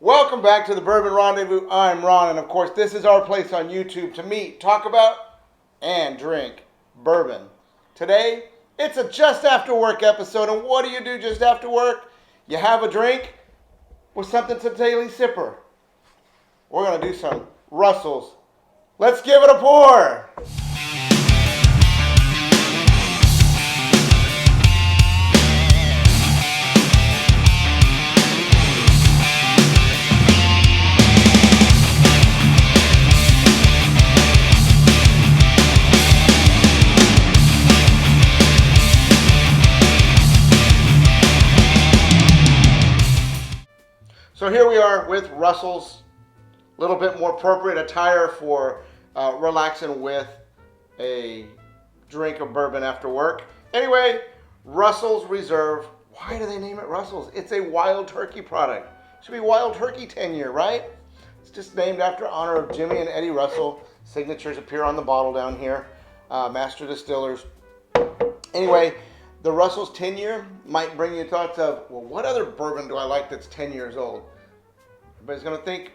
Welcome back to the Bourbon Rendezvous. I'm Ron, and of course, this is our place on YouTube to meet, talk about, and drink bourbon. Today, it's a just after work episode, and what do you do just after work? You have a drink with something to daily sipper. We're gonna do some Russells. Let's give it a pour. So here we are with Russells, a little bit more appropriate attire for relaxing with a drink of bourbon after work. Anyway, Russells Reserve. Why do they name it Russells? It's a wild turkey product. Should be Wild Turkey 10-year, right? It's just named after honor of Jimmy and Eddie Russell. Signatures appear on the bottle down here. Master distillers. Anyway, the Russells 10-year might bring you thoughts of, well, what other bourbon do I like that's 10 years old? Everybody's going to think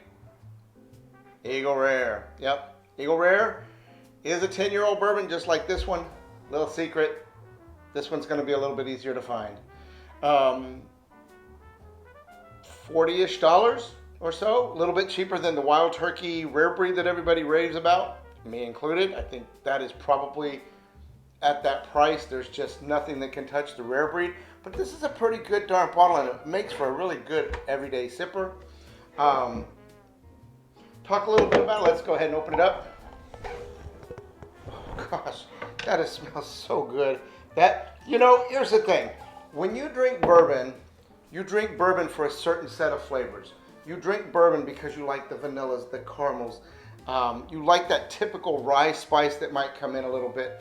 Eagle Rare. Yep, Eagle Rare is a 10-year-old bourbon just like this one. Little secret, this one's going to be a little bit easier to find. $40-ish or so, a little bit cheaper than the Wild Turkey Rare Breed that everybody raves about, me included. I think that is probably at that price. There's just nothing that can touch the Rare Breed. But this is a pretty good darn bottle, and it makes for a really good everyday sipper. Talk a little bit about it. Let's go ahead and open it up. Oh gosh, that smells so good. Here's the thing. When you drink bourbon for a certain set of flavors. You drink bourbon because you like the vanillas, the caramels. You like that typical rye spice that might come in a little bit.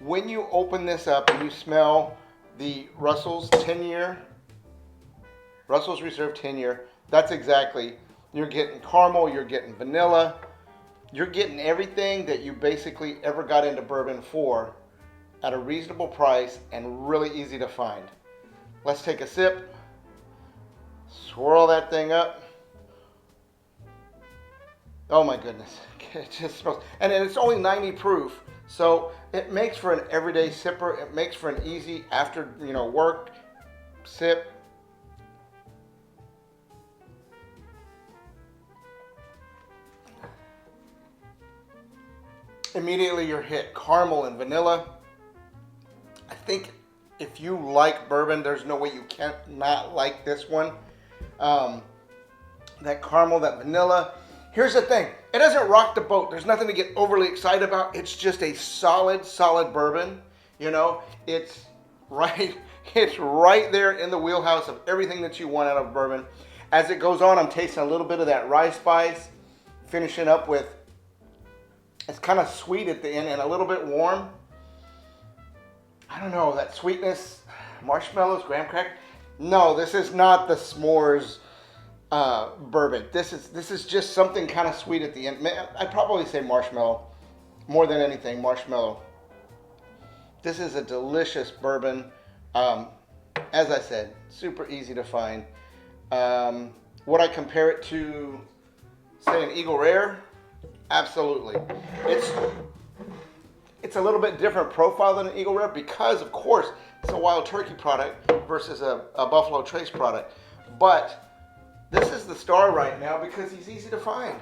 When you open this up and you smell the Russells 10-year, Russells Reserve 10-year, that's exactly, you're getting caramel, you're getting vanilla, you're getting everything that you basically ever got into bourbon for at a reasonable price and really easy to find. Let's take a sip, swirl that thing up. Oh my goodness, it just smells, and it's only 90 proof. So it makes for an everyday sipper. It makes for an easy after work sip. Immediately you're hit caramel and vanilla. I think if you like bourbon, there's no way you can't not like this one. That caramel, that vanilla. Here's the thing. It doesn't rock the boat. There's nothing to get overly excited about. It's just a solid bourbon. It's right there in the wheelhouse of everything that you want out of bourbon. As it goes on, I'm tasting a little bit of that rye spice, finishing up with, it's kind of sweet at the end and a little bit warm. I don't know, that sweetness, marshmallows, graham cracker. No, this is not the s'mores bourbon. This is just something kind of sweet at the end. I'd probably say marshmallow more than anything. Marshmallow. This is a delicious bourbon. As I said, super easy to find. Would I compare it to, say, an Eagle Rare? Absolutely. It's a little bit different profile than an Eagle Rare because, of course, it's a Wild Turkey product versus a Buffalo Trace product. But this is the star right now because he's easy to find.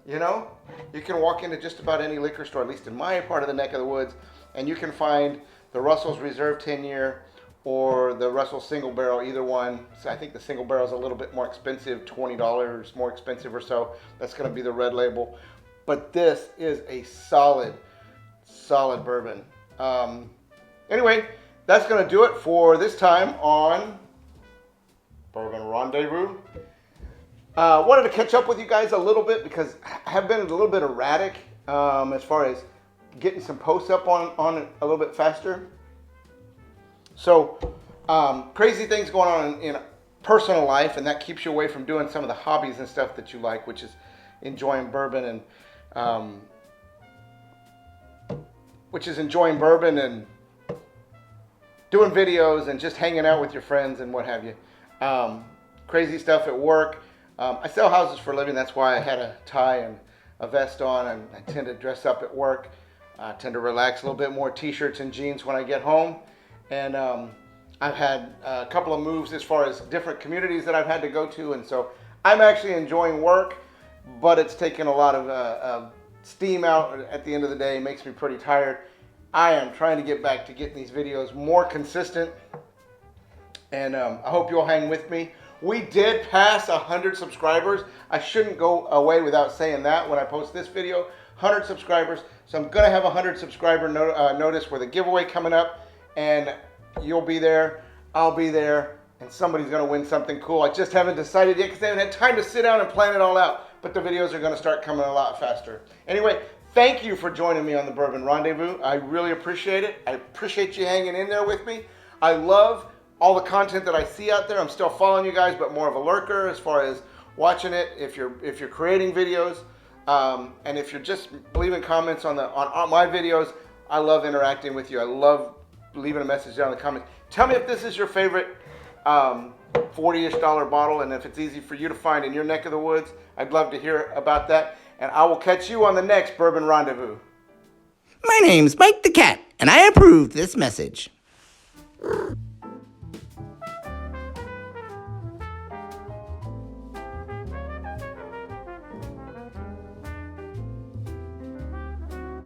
You can walk into just about any liquor store, at least in my part of the neck of the woods, and you can find the Russells Reserve 10-year or the Russells Single Barrel, either one. So I think the Single Barrel is a little bit more expensive, $20 more expensive or so. That's going to be the red label. But this is a solid bourbon. Anyway, that's going to do it for this time on Bourbon Rendezvous. Wanted to catch up with you guys a little bit because I have been a little bit erratic as far as getting some posts up on it a little bit faster. So crazy things going on in personal life, and that keeps you away from doing some of the hobbies and stuff that you like, which is enjoying bourbon and doing videos and just hanging out with your friends and what have you. Crazy stuff at work. I sell houses for a living. That's why I had a tie and a vest on, and I tend to dress up at work. I tend to relax a little bit more, t-shirts and jeans when I get home. And I've had a couple of moves as far as different communities that I've had to go to, and so I'm actually enjoying work, but it's taken a lot of steam out at the end of the day. It makes me pretty tired. I am trying to get back to getting these videos more consistent, and I hope you'll hang with me. We did pass 100 subscribers. I shouldn't go away without saying that when I post this video. 100 subscribers. So I'm going to have a 100 subscriber notice with a giveaway coming up, and you'll be there, I'll be there, and somebody's going to win something cool. I just haven't decided yet because I haven't had time to sit down and plan it all out. But the videos are going to start coming a lot faster. Anyway, thank you for joining me on the Bourbon Rendezvous. I really appreciate it. I appreciate you hanging in there with me. I love all the content that I see out there. I'm still following you guys, but more of a lurker as far as watching it. If you're creating videos, and if you're just leaving comments on my videos, I love interacting with you. I love leaving a message down in the comments. Tell me if this is your favorite $40-ish bottle, and if it's easy for you to find in your neck of the woods. I'd love to hear about that. And I will catch you on the next Bourbon Rendezvous. My name's Mike the Cat, and I approve this message.